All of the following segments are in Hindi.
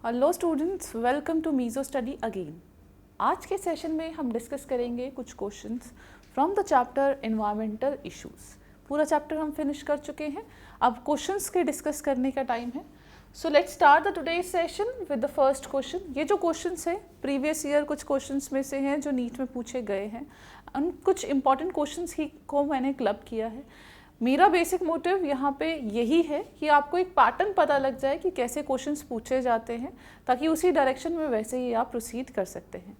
Hello students, welcome to Mizo study again. आज के सेशन में हम डिस्कस करेंगे कुछ questions from the chapter environmental issues. पूरा चैप्टर हम फिनिश कर चुके हैं, अब क्वेश्चंस के डिस्कस करने का टाइम है। So let's start the today's session with the first question. ये जो क्वेश्चंस है प्रीवियस ईयर कुछ क्वेश्चंस में से हैं जो नीट में पूछे गए हैं, उन कुछ इंपॉर्टेंट क्वेश्चंस ही को मैंने क्लब किया है। मेरा बेसिक मोटिव यहाँ पे यही है कि आपको एक पैटर्न पता लग जाए कि कैसे क्वेश्चंस पूछे जाते हैं, ताकि उसी डायरेक्शन में वैसे ही आप प्रोसीड कर सकते हैं।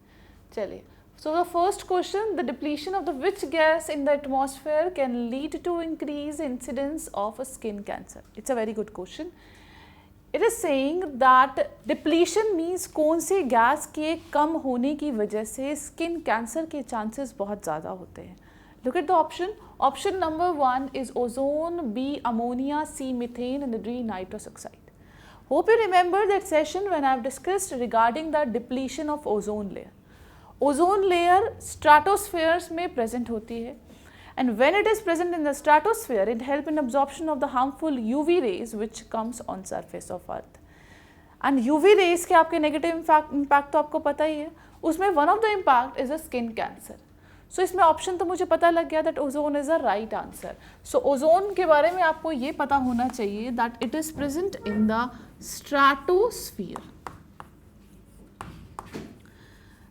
चलिए, so the first question, the depletion of the which gas in the atmosphere can lead to increase incidence of a skin cancer. It's a very good question. It is saying that depletion means कौन सी गैस के कम होने की वजह से स्किन कैंसर के चांसेस बहुत ज़्यादा होते हैं। Look at the option. Option number 1 is ozone, B ammonia, C methane, and D nitrous oxide. Hope you remember that session when I have discussed regarding the depletion of ozone layer. Ozone layer stratospheres में present होती है, and when it is present in the stratosphere, it helps in absorption of the harmful UV rays which comes on surface of Earth. And UV rays के आपके negative impact तो आपको पता ही है, उसमें one of the impact is a skin cancer. सो इसमें ऑप्शन तो मुझे पता लग गया that ozone is a right answer. So ozone के बारे में आपको ये पता होना चाहिए that it is present in the stratosphere.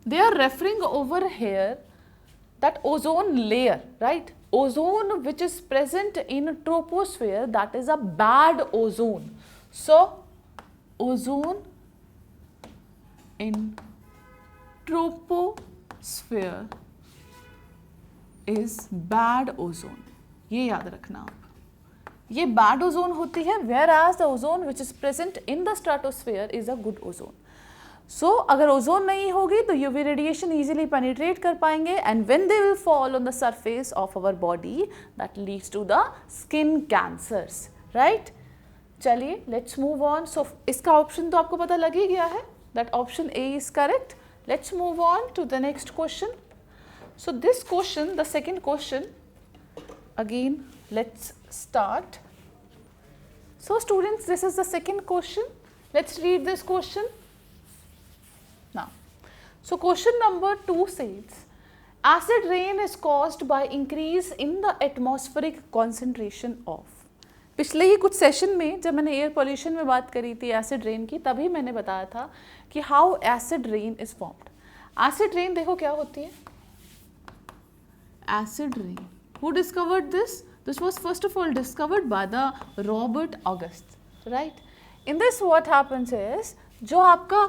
They are referring over here that ozone layer, right? Ozone which is present in troposphere, that is a bad ozone. So ozone in troposphere is bad ozone, ये याद रखना आप। ये बैड ओजोन होती है, whereas the ozone which is present in the stratosphere is a good ozone. So अगर ओजोन नहीं होगी तो यूवी रेडिएशन इजीली पेनिट्रेट कर पाएंगे, and when they will fall on the surface of our body that leads to the skin cancers, right? चलिए लेट्स मूव ऑन। सो इसका ऑप्शन तो आपको पता लग ही गया है that option A is correct. Let's move on to the next question. So this question, the second question, again let's start. So students, this is the second question. Let's read this question now. So question number 2 says, acid rain is caused by increase in the atmospheric concentration of. पिछले ही कुछ सेशन में जब मैंने एयर पोल्यूशन में बात करी थी एसिड रेन की, तभी मैंने बताया था कि how acid rain is formed. Acid rain देखो क्या होती है, acid rain. Who discovered this? This was first of all discovered by the Robert August, right? In this what happens is, जो आपका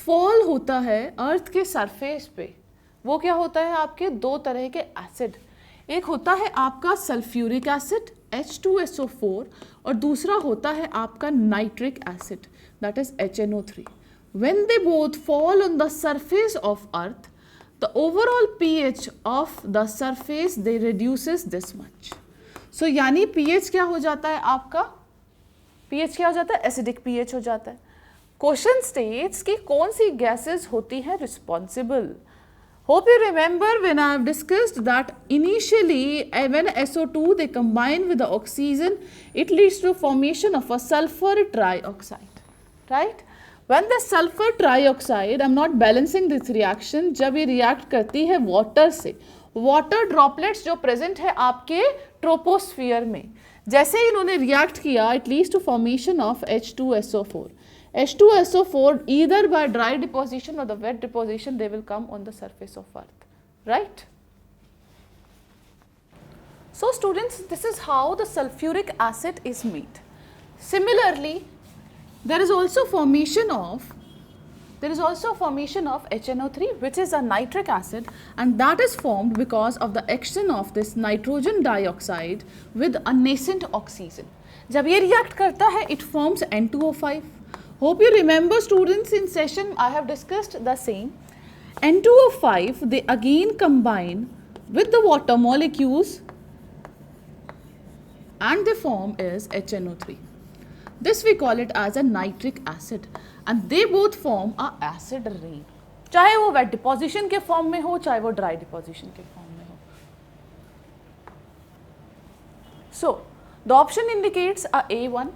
फॉल होता है अर्थ के सरफेस पे, वो क्या होता है, आपके दो तरह के एसिड। एक होता है आपका सल्फ्यूरिक एसिड H2SO4 और दूसरा होता है आपका nitric acid that is HNO3. When they both fall on the surface of earth, the overall pH of the surface they reduces this much. So यानी pH क्या हो जाता है आपका, pH क्या हो जाता है, एसिडिक pH हो जाता है। क्वेश्चन स्टेट्स कि कौन सी गैसेस होती है responsible. Hope you remember when I have discussed that initially when SO2 they combine with the oxygen, it leads to formation of a sulfur trioxide, right? When the sulfur trioxide, I'm not balancing this reaction, जब ये रिएक्ट करती है वाटर से, वाटर ड्रॉपलेट्स जो प्रेजेंट है आपके ट्रोपोस्फियर में, जैसे ही इन्होंने रिएक्ट किया it leads to formation of H2SO4. H2SO4 either by dry deposition or the wet deposition they will come on the surface of earth, right? So students, this is how the sulfuric acid is made. Similarly, there is also formation of HNO3, which is a nitric acid, and that is formed because of the action of this nitrogen dioxide with a nascent oxygen. जब ये react करता है it forms N2O5. Hope you remember students, in session I have discussed the same. N2O5 they again combine with the water molecules and they form is HNO3. This we call it as a nitric acid, and they both form a acid rain. चाहे वो wet deposition के फॉर्म में हो, चाहे वो dry deposition के फॉर्म में हो. So the option indicates a A1,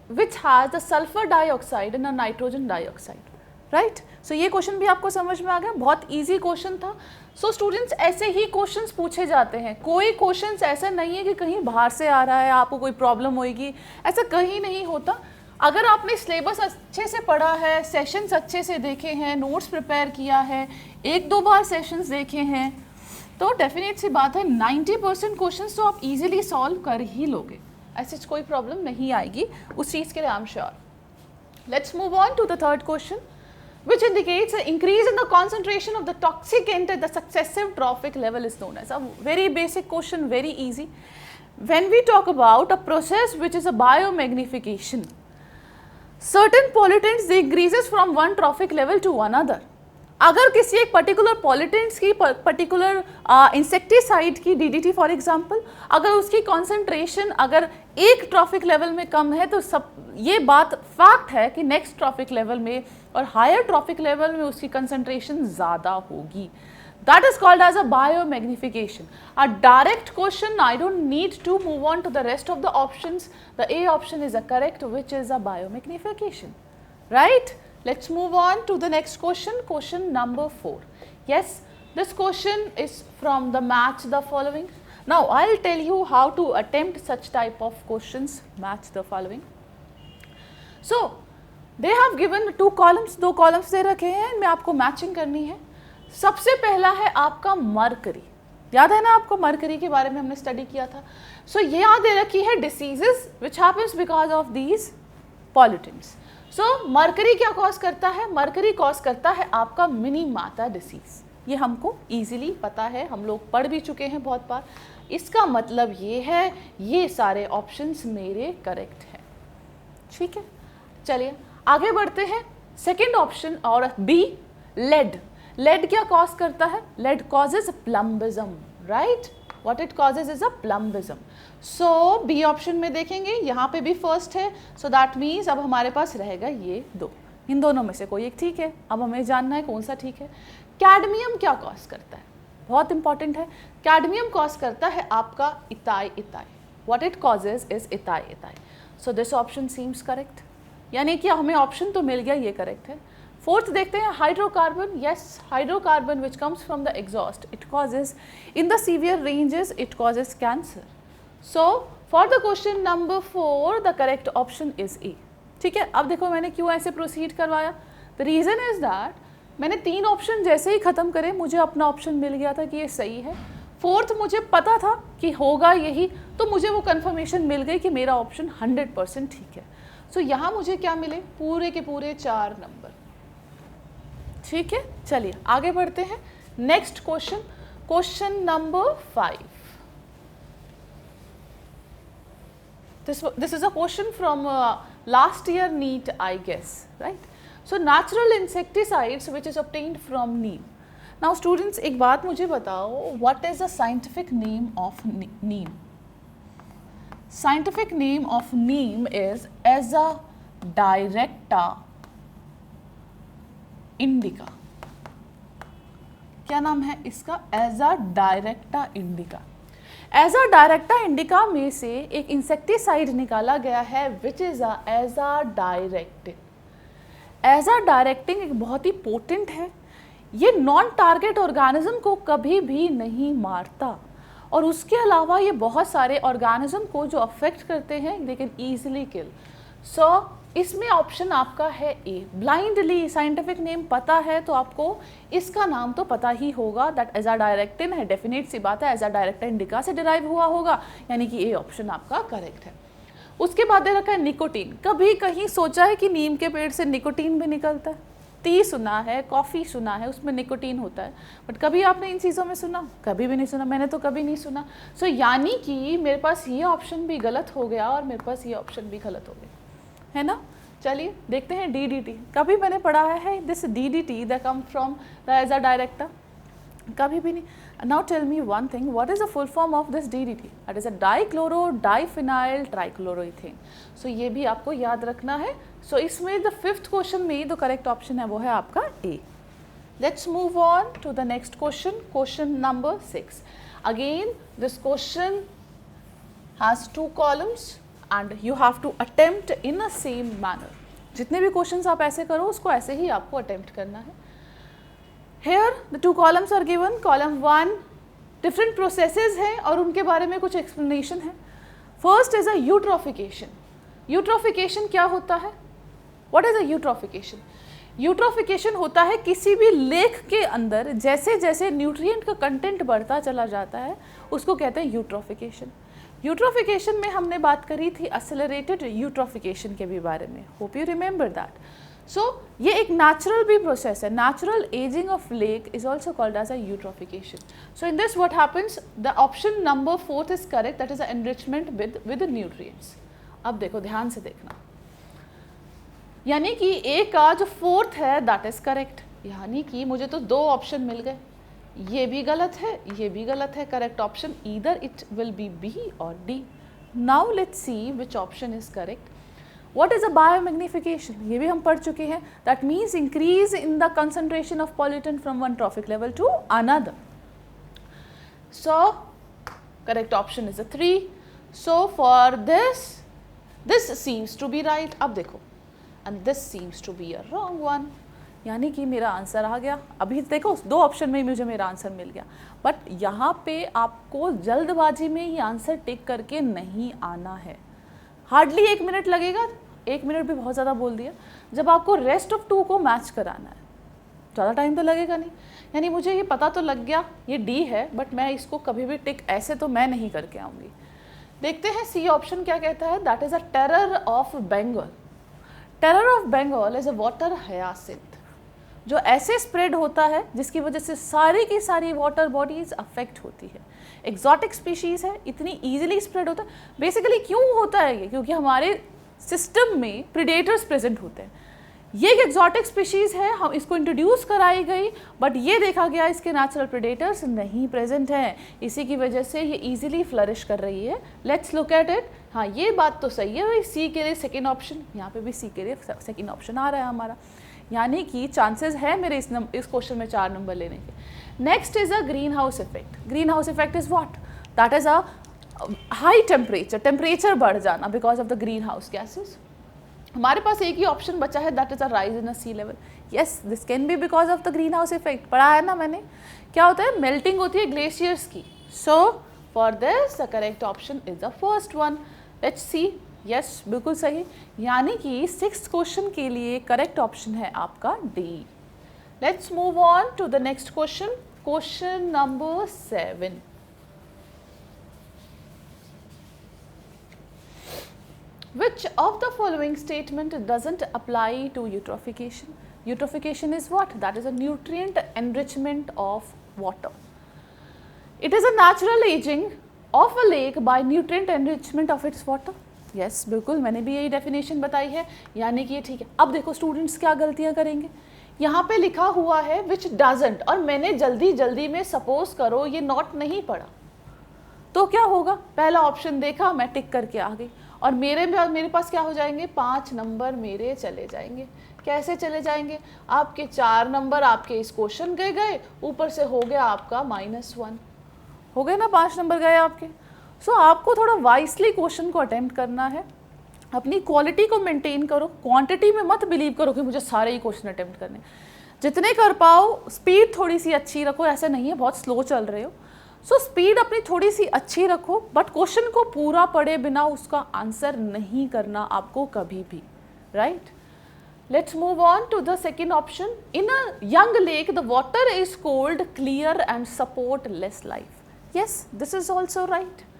which has the sulfur dioxide and a nitrogen dioxide, right? So ये क्वेश्चन भी आपको समझ में आ गया, बहुत इजी क्वेश्चन था. सो स्टूडेंट्स ऐसे ही क्वेश्चंस पूछे जाते हैं, कोई क्वेश्चंस ऐसा नहीं है कि कहीं बाहर से आ रहा है, आपको कोई प्रॉब्लम होगी, ऐसा कहीं नहीं होता. अगर आपने सिलेबस अच्छे से पढ़ा है, सेशंस अच्छे से देखे हैं, नोट्स प्रिपेयर किया है, एक दो बार सेशंस देखे हैं, तो डेफिनेट सी बात है 90% क्वेश्चंस तो आप इजीली सॉल्व कर ही लोगे, ऐसी कोई प्रॉब्लम नहीं आएगी उस चीज़ के लिए, I am sure. Let's move on to the third question, which indicates an increase in the concentration of the toxic end at the successive trophic level is known as. A very basic question, very easy. When we talk about a process which is a biomagnification, certain pollutants they increases from one trophic level to another. अगर किसी एक पर्टिकुलर पॉलिटेंट्स की, पर्टिकुलर इंसेक्टिसाइड की, DDT फॉर एग्जांपल, अगर उसकी कॉन्सेंट्रेशन अगर एक ट्रॉफिक लेवल में कम है, तो सब ये बात फैक्ट है कि नेक्स्ट ट्रॉफिक लेवल में और हायर ट्रॉफिक लेवल में उसकी कंसंट्रेशन ज़्यादा होगी. That is called as a biomagnification. A direct question, I don't need to move on to the rest of the options. The A option is a correct, which is a biomagnification, right? Let's move on to the next question, question number 4. Yes, this question is from the match the following. Now, I'll tell you how to attempt such type of questions, match the following. So, they have given 2 columns, 2 columns दे रखे हैं, इनमें आपको मैचिंग करनी है. सबसे पहला है आपका मरकरी, याद है ना आपको मरकरी के बारे में हमने स्टडी किया था. सो ये यहाँ दे रखी है diseases which happens because of these pollutants. So mercury क्या कॉज करता है? मरकरी कॉज करता है आपका मिनीमाता डिसीज. ये हमको इजीली पता है, हम लोग पढ़ भी चुके हैं बहुत बार. इसका मतलब ये है ये सारे ऑप्शंस मेरे करेक्ट हैं. ठीक है, चलिए आगे बढ़ते हैं. सेकेंड ऑप्शन और बी, लेड. लेड क्या कॉज करता है? Lead causes plumbism, right? What it causes is a plumbism. So B option में देखेंगे, यहाँ पे भी फर्स्ट है, सो दैट मीन्स अब हमारे पास रहेगा ये 2. इन दोनों में से कोई एक ठीक है. अब हमें जानना है कौन सा ठीक है. कैडमियम क्या कॉज करता है? बहुत इंपॉर्टेंट है. कैडमियम कॉज करता है आपका इथाई. व्हाट इट कॉजेज इज इथाई. So this option seems correct, यानी कि हमें ऑप्शन तो मिल गया, ये करेक्ट है. फोर्थ देखते हैं hydrocarbon. Yes, hydrocarbon which comes from the exhaust, it causes in the severe ranges, it causes cancer. So for the question number 4 the correct option is a. ठीक है, अब देखो मैंने क्यों ऐसे प्रोसीड करवाया. द रीज़न इज दैट मैंने 3 ऑप्शन जैसे ही ख़त्म करे मुझे अपना ऑप्शन मिल गया था कि ये सही है. फोर्थ मुझे पता था कि होगा यही, तो मुझे वो कन्फर्मेशन मिल गई कि मेरा ऑप्शन 100% ठीक है. सो यहाँ मुझे क्या मिले? पूरे के पूरे 4 नंबर. ठीक है, चलिए आगे बढ़ते हैं. Next question, question number 5. This is a question from last year NEET, I guess, right? So natural insecticides which is obtained from neem. Now students, एक बात मुझे बताओ, what is the scientific name of neem? Scientific name of neem is Azadirachta indica. क्या नाम है इसका? Azadirachta indica. Azadirachta indica में से एक इंसेक्टिसाइड निकाला गया है विच इज azadirachtin. Azadirachtin एक बहुत ही पोटेंट है. ये नॉन टारगेट ऑर्गेनिज्म को कभी भी नहीं मारता, और उसके अलावा ये बहुत सारे ऑर्गेनिज्म को जो अफेक्ट करते हैं दे कैन ईजिली किल. सो इसमें ऑप्शन आपका है ए. ब्लाइंडली साइंटिफिक नेम पता है तो आपको इसका नाम तो पता ही होगा, दैट एजाडायरेक्टिन है. डेफिनेट सी बात है, एजाडायरेक्टा इंडिका से डिराइव हुआ होगा, यानी कि ए ऑप्शन आपका करेक्ट है. उसके बाद दे रखा है निकोटीन. कभी कहीं सोचा है कि नीम के पेड़ से निकोटीन भी निकलता है? टी सुना है, कॉफ़ी सुना है, उसमें निकोटीन होता है, बट कभी आपने इन चीज़ों में सुना? कभी भी नहीं सुना. मैंने तो कभी नहीं सुना. सो यानी कि मेरे पास ये ऑप्शन भी गलत हो गया और मेरे पास ये ऑप्शन भी गलत हो गया, है ना. चलिए देखते हैं DDT. कभी मैंने पढ़ा है this DDT that come from the azadirachta? कभी भी नहीं. Now tell me one thing, what is the full form of this DDT? That is a dichloro diphenyl trichloroethane. So ये भी आपको याद रखना है. सो इसमें द 5th क्वेश्चन में जो करेक्ट ऑप्शन है वो है आपका A. Let's move on to the next question, question number 6. Again this question has 2 columns and you have to attempt in a same manner. जितने भी क्वेश्चंस आप ऐसे करो उसको ऐसे ही आपको अटेम्प्ट करना है. Here the 2 columns are given. Column 1 different processes हैं और उनके बारे में कुछ एक्सप्लेनेशन है. First is a eutrophication. Eutrophication क्या होता है? What is a eutrophication? Eutrophication होता है किसी भी लेख के अंदर जैसे जैसे न्यूट्रिएंट का कंटेंट बढ़ता चला जाता है उसको कहते हैं यूट्रोफिकेशन. यूट्रोफिकेशन में हमने बात करी थी एक्सेलरेटेड यूट्रोफिकेशन के भी बारे में. Hope you remember that. So ये एक नेचुरल भी प्रोसेस है. Natural ageing of lake is also called as a eutrophication. So in this what happens, the option number 4 is correct, that is a enrichment with nutrients. अब देखो, ध्यान से देखना, यानी कि ए का जो 4th है दैट इज करेक्ट. यानी कि मुझे तो 2 ऑप्शन मिल गए. ये भी गलत है, ये भी गलत है. Correct option either it will be B और D. Now let's see which option is correct. What is a biomagnification? ये भी हम पढ़ चुके हैं. That means increase in the concentration of pollutant from one trophic level to another. So correct option is a 3. So for this seems to be right. अब देखो, and this seems to be a wrong one. यानी कि मेरा आंसर आ गया. अभी देखो 2 ऑप्शन में मुझे मेरा आंसर मिल गया, बट यहाँ पे आपको जल्दबाजी में ये आंसर टिक करके नहीं आना है. हार्डली 1 मिनट लगेगा. 1 मिनट भी बहुत ज़्यादा बोल दिया. जब आपको रेस्ट ऑफ 2 को मैच कराना है, ज़्यादा टाइम तो लगेगा नहीं. यानी मुझे ये पता तो लग गया ये डी है, बट मैं इसको कभी भी टिक ऐसे तो मैं नहीं करके आऊँगी. देखते हैं सी ऑप्शन क्या कहता है. That is a terror of Bengal. Terror of Bengal is a water hyacinth, जो ऐसे स्प्रेड होता है जिसकी वजह से सारी की सारी वाटर बॉडीज अफेक्ट होती है. एक्सोटिक स्पीशीज है, इतनी इजीली स्प्रेड होता है. बेसिकली क्यों होता है ये? क्योंकि हमारे सिस्टम में प्रीडेटर्स प्रेजेंट होते हैं. ये एक एक्सोटिक स्पीशीज है, हम इसको इंट्रोड्यूस कराई गई, बट ये देखा गया इसके नेचुरल प्रीडेटर्स नहीं प्रेजेंट हैं. इसी की वजह से ये इजीली फ्लरिश कर रही है. Let's look at it. हाँ, ये बात तो सही है. सी के लिए सेकेंड ऑप्शन, यहाँ पे भी सी के लिए सेकेंड ऑप्शन आ रहा है हमारा. यानी कि चांसेस है मेरे इस क्वेश्चन में 4 नंबर लेने के. Next is a green house effect. Green house effect is what? That is a high temperature बढ़ जाना because of the green house gases. हमारे पास एक ही ऑप्शन बचा है, that is a rise in a sea level. Yes, this can be because of the green house effect. पढ़ा है ना मैंने. क्या होता है? मेल्टिंग होती है ग्लेशियर्स की. सो for this the correct option is the first one. Let's see. Yes, बिल्कुल सही. यानी कि 6th क्वेश्चन के लिए करेक्ट ऑप्शन है आपका D. Let's move on to the next question. Question number 7. Which of the following statement doesn't apply to eutrophication? Eutrophication is what? That is a nutrient enrichment of water. It is a natural aging of a lake by nutrient enrichment of its water. Yes, बिल्कुल, मैंने भी यही डेफिनेशन बताई है. यानी कि ये ठीक है. अब देखो स्टूडेंट्स क्या गलतियाँ करेंगे. यहाँ पे लिखा हुआ है which doesn't, और मैंने जल्दी में सपोज करो ये नॉट नहीं पढ़ा, तो क्या होगा? पहला ऑप्शन देखा, मैं टिक करके आ गई, और मेरे पास क्या हो जाएंगे? 5 नंबर मेरे चले जाएंगे. कैसे चले जाएंगे? आपके 4 नंबर आपके इस क्वेश्चन के गए, ऊपर से हो गया आपका -1. हो गए ना, 5 नंबर गए आपके. सो आपको थोड़ा वाइसली क्वेश्चन को अटेम्प्ट करना है. अपनी क्वालिटी को मेंटेन करो, क्वांटिटी में मत बिलीव करो कि मुझे सारे ही क्वेश्चन अटेम्प्ट करने. जितने कर पाओ, स्पीड थोड़ी सी अच्छी रखो. ऐसा नहीं है बहुत स्लो चल रहे हो. सो स्पीड अपनी थोड़ी सी अच्छी रखो, बट क्वेश्चन को पूरा पढ़े बिना उसका आंसर नहीं करना आपको कभी भी. Right. Let's move on to the second option. In a young lake the water is cold, clear and support less life. Yes, this is also right.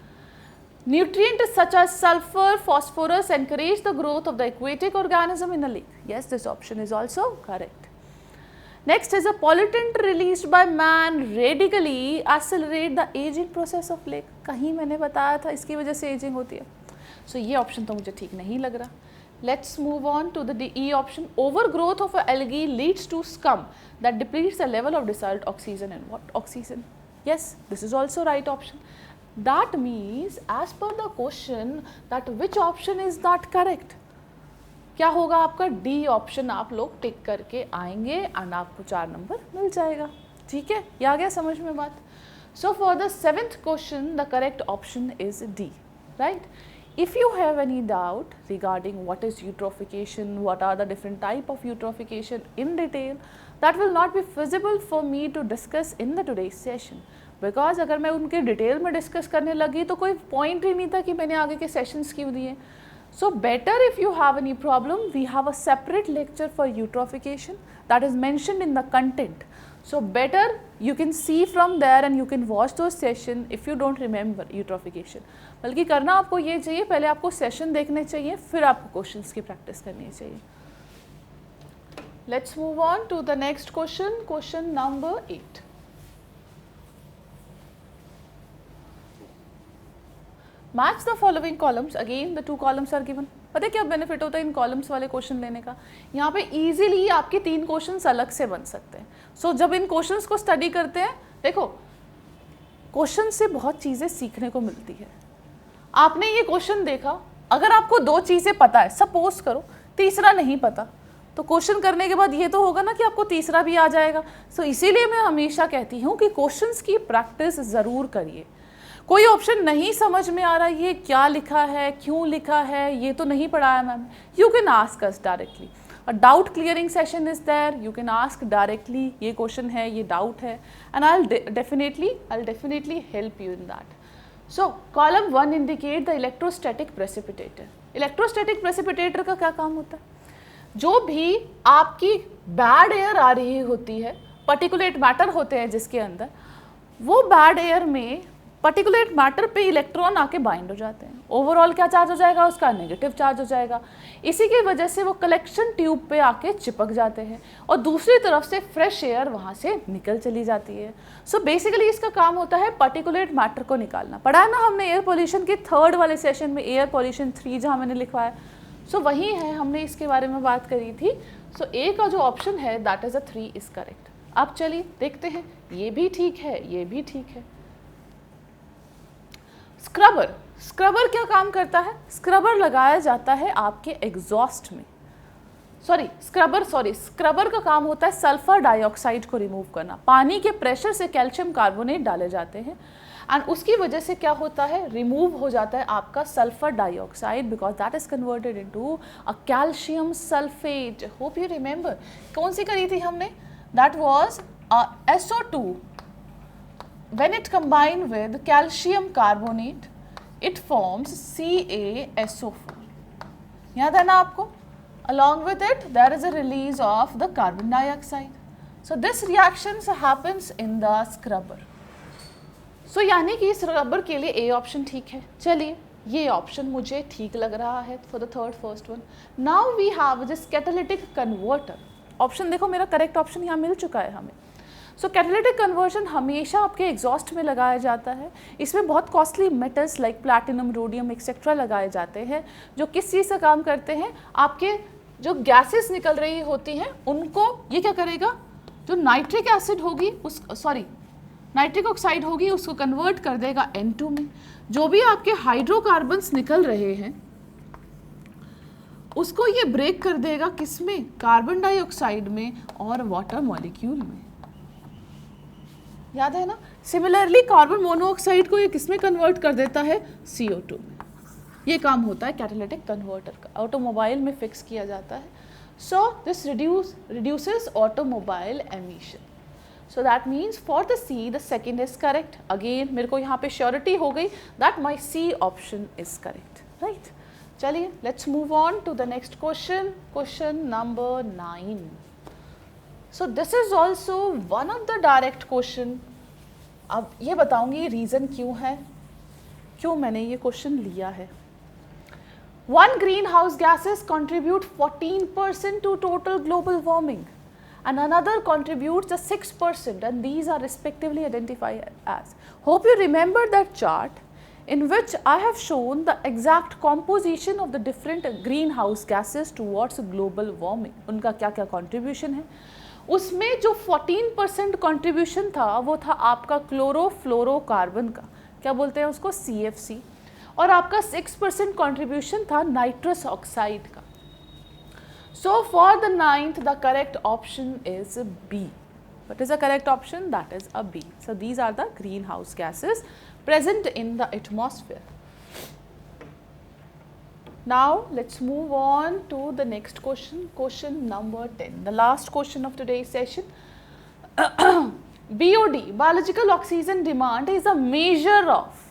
Nutrients such as sulfur, phosphorus encourage the growth of the aquatic organism in a lake. Yes, this option is also correct. Next is a pollutant released by man radically accelerate the aging process of lake. कहीं मैंने बताया था इसकी वजह से aging होती है. So ये option तो मुझे ठीक नहीं लग रहा. Let's move on to the E option. Overgrowth of a algae leads to scum that depletes the level of dissolved oxygen and what? Oxygen. Yes, this is also right option. That means as per the question that which option is not correct? क्या होगा आपका? डी ऑप्शन आप लोग टिक करके आएंगे एंड आपको 4 नंबर मिल जाएगा. ठीक है, ये आ गया समझ में बात. So for the 7th question the correct option is D. Right. If you have any doubt regarding what is eutrophication, what are the different type of eutrophication in detail, that will not be feasible for me to discuss in the today's session, because अगर मैं उनके डिटेल में डिस्कस करने लगी तो कोई पॉइंट ही नहीं था कि मैंने आगे के सेशंस क्यों दिए. So better if you have any problem, we have a separate lecture for eutrophication that is mentioned in the content. So better you can see from there and you can watch those session if you don't remember eutrophication. बल्कि करना आपको ये चाहिए, पहले आपको सेशन देखने चाहिए, फिर आपको क्वेश्चंस की प्रैक्टिस करनी चाहिए. Let's move on to the next question, question number 8. Match the following columns. Again the two columns are given. पता है क्या बेनिफिट होता है इन कॉलम्स वाले क्वेश्चन लेने का? यहाँ पे इजीली आपके 3 क्वेश्चंस अलग से बन सकते हैं. सो जब इन क्वेश्चंस को स्टडी करते हैं, देखो क्वेश्चन से बहुत चीज़ें सीखने को मिलती है. आपने ये क्वेश्चन देखा, अगर आपको 2 चीज़ें पता है, सपोज करो तीसरा नहीं पता, तो क्वेश्चन करने के बाद ये तो होगा ना कि आपको तीसरा भी आ जाएगा. सो इसीलिए मैं हमेशा कहती हूँ कि क्वेश्चंस की प्रैक्टिस ज़रूर करिए. कोई ऑप्शन नहीं समझ में आ रहा, ये क्या लिखा है, क्यों लिखा है, ये तो नहीं पढ़ाया ma'am, you can ask us directly. A doubt clearing session is there, you can ask directly, ये क्वेश्चन है, ये डाउट है, and I will definitely help you in that. So column 1 indicate the electrostatic precipitator. Electrostatic precipitator का क्या काम होता है? जो भी आपकी बैड एयर आ रही होती है, पर्टिकुलेट मैटर होते हैं जिसके अंदर, वो बैड एयर में पर्टिकुलेट मैटर पे इलेक्ट्रॉन आके बाइंड हो जाते हैं. ओवरऑल क्या चार्ज हो जाएगा उसका? नेगेटिव चार्ज हो जाएगा. इसी की वजह से वो कलेक्शन ट्यूब पे आके चिपक जाते हैं और दूसरी तरफ से फ्रेश एयर वहाँ से निकल चली जाती है. सो बेसिकली इसका काम होता है पर्टिकुलेट मैटर को निकालना. पढ़ा है ना हमने एयर पोल्यूशन के 3rd वाले सेशन में, एयर पोल्यूशन 3 जहाँ मैंने लिखवाया. सो वही है, हमने इसके बारे में बात करी थी. सो ए का जो ऑप्शन है that is a 3 is correct. अब चलिए देखते हैं, ये भी ठीक है, ये भी ठीक है. स्क्रबर. स्क्रबर क्या काम करता है? स्क्रबर लगाया जाता है आपके एग्जॉस्ट में. स्क्रबर का काम होता है सल्फर डाइऑक्साइड को रिमूव करना. पानी के प्रेशर से कैल्शियम कार्बोनेट डाले जाते हैं एंड उसकी वजह से क्या होता है? रिमूव हो जाता है आपका sulphur dioxide, because that is converted into a calcium sulphate. Hope you remember. कौन सी करी थी हमने? That was SO2. When it combined with calcium carbonate, it forms CaSO4. याद है ना आपको? Along with it, there is a release of the carbon dioxide. So this reaction happens in the scrubber. So यानी कि स्क्रबर के लिए A ऑप्शन ठीक है. चलिए ये ऑप्शन मुझे ठीक लग रहा है for the first one. Now we have this catalytic converter. Option देखो मेरा करेक्ट ऑप्शन यहाँ मिल चुका है हमें. सो कैटालिटिक कन्वर्जन हमेशा आपके एग्जॉस्ट में लगाया जाता है. इसमें बहुत costly metals like platinum, rhodium etcetera लगाए जाते हैं, जो किस चीज़ से काम करते हैं? आपके जो गैसेस निकल रही होती हैं उनको ये क्या करेगा? जो नाइट्रिक एसिड होगी नाइट्रिक ऑक्साइड होगी उसको कन्वर्ट कर देगा N2 में. जो भी आपके हाइड्रोकार्बन्स निकल रहे हैं उसको ये ब्रेक कर देगा किस में? कार्बन डाइऑक्साइड में और वाटर मॉलिक्यूल में. याद है ना? सिमिलरली कार्बन मोनोऑक्साइड को ये किस में कन्वर्ट कर देता है? CO2 में. ये काम होता है कैटालिटिक कन्वर्टर का. ऑटोमोबाइल में फिक्स किया जाता है. So this reduces automobile emission. So that means for the C the second is correct. Again मेरे को यहाँ पे श्योरिटी हो गई that my C option is correct. Right. चलिए let's move on to the next question, question number 9. So this is also one of the direct question. अब ये बताऊंगी रीज़न क्यों है, क्यों मैंने ये क्वेश्चन लिया है. 1 greenhouse gases contribute 14% to total global warming and another contributes a 6%, and these are respectively identified as. Hope you remember that chart in which I have shown the exact composition of the different greenhouse gases towards global warming. उनका क्या क्या contribution है. उसमें जो 14% कंट्रीब्यूशन था वो था आपका क्लोरोफ्लोरोकार्बन का, क्या बोलते हैं उसको? CFC. और आपका 6% कंट्रीब्यूशन था नाइट्रस ऑक्साइड का. So for the 9th the correct option is B. What is the correct option? That is a B. So these are the greenhouse gases present in the atmosphere. Now let's move on to the next question, question number 10, the last question of today's session. BOD, biological oxygen demand, is a measure of,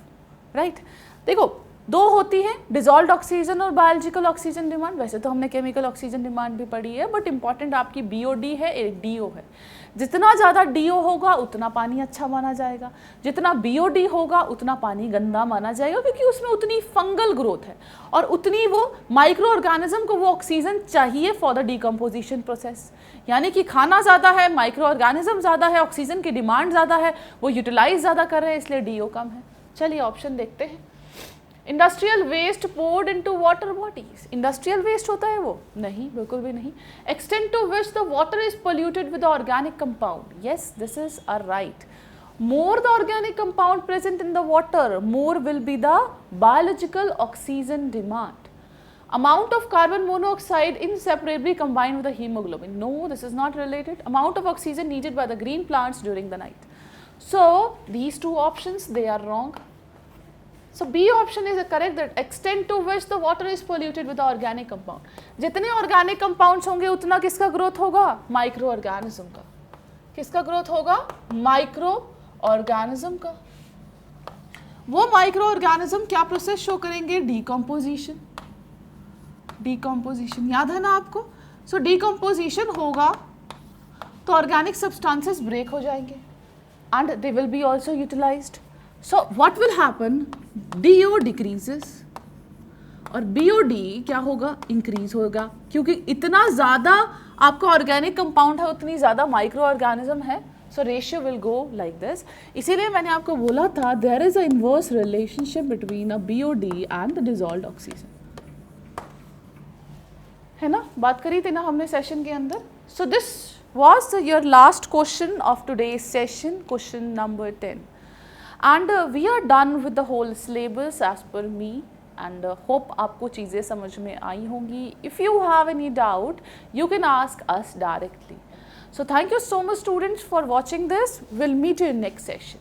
right? देखो दो होती है, डिजॉल्व्ड ऑक्सीजन और बायोलॉजिकल ऑक्सीजन डिमांड. वैसे तो हमने केमिकल ऑक्सीजन डिमांड भी पढ़ी है, बट इंपॉर्टेंट आपकी BOD है, एक DO है. जितना ज़्यादा DO होगा उतना पानी अच्छा माना जाएगा, जितना BOD होगा उतना पानी गंदा माना जाएगा, क्योंकि उसमें उतनी फंगल ग्रोथ है और उतनी वो माइक्रो ऑर्गेनिज्म को वो ऑक्सीजन चाहिए फॉर द डिकम्पोजिशन प्रोसेस. यानी कि खाना ज़्यादा है, माइक्रो ऑर्गेनिज्म ज़्यादा है, ऑक्सीजन की डिमांड ज़्यादा है, वो यूटिलाइज ज़्यादा कर रहे हैं, इसलिए DO कम है. चलिए ऑप्शन देखते हैं. Industrial waste poured into water bodies, industrial waste होता है वो? नहीं, बिल्कुल भी नहीं. Extent to which the water is polluted with organic compound, yes this is a right. More the organic compound present in the water, more will be the biological oxygen demand. Amount of carbon monoxide inseparably combined with the hemoglobin, no, this is not related. Amount of oxygen needed by the green plants during the night. So these two options, they are wrong. So B option is correct, that extent to which the water is polluted with the organic compound. जितने organic compounds होंगे उतना किसका growth होगा? माइक्रो ऑर्गेनिज्म का. किसका ग्रोथ होगा? माइक्रो ऑर्गेनिज्म का. वो माइक्रो ऑर्गेनिज्म क्या प्रोसेस शो करेंगे? डीकम्पोजिशन. डीकम्पोजिशन याद है ना आपको? सो डीकम्पोजिशन होगा तो ऑर्गेनिक सब्सटेंसेस ब्रेक हो जाएंगे and they will be also utilized. So what will happen? DO decreases और BOD क्या होगा? इंक्रीज होगा, क्योंकि इतना ज़्यादा आपका ऑर्गेनिक कंपाउंड है उतनी ज़्यादा माइक्रो ऑर्गेनिज्म है. So ratio will go like this. इसीलिए मैंने आपको बोला था there is a inverse relationship between a BOD and the dissolved oxygen, है ना? बात करी थी ना हमने सेशन के अंदर. So this was your last question of today's session, question number 10, and we are done with the whole syllabus as per me, and hope आपको चीज़ें समझ में आई होंगी. If you have any doubt, you can ask us directly. So thank you so much students for watching this. We'll meet you in next session.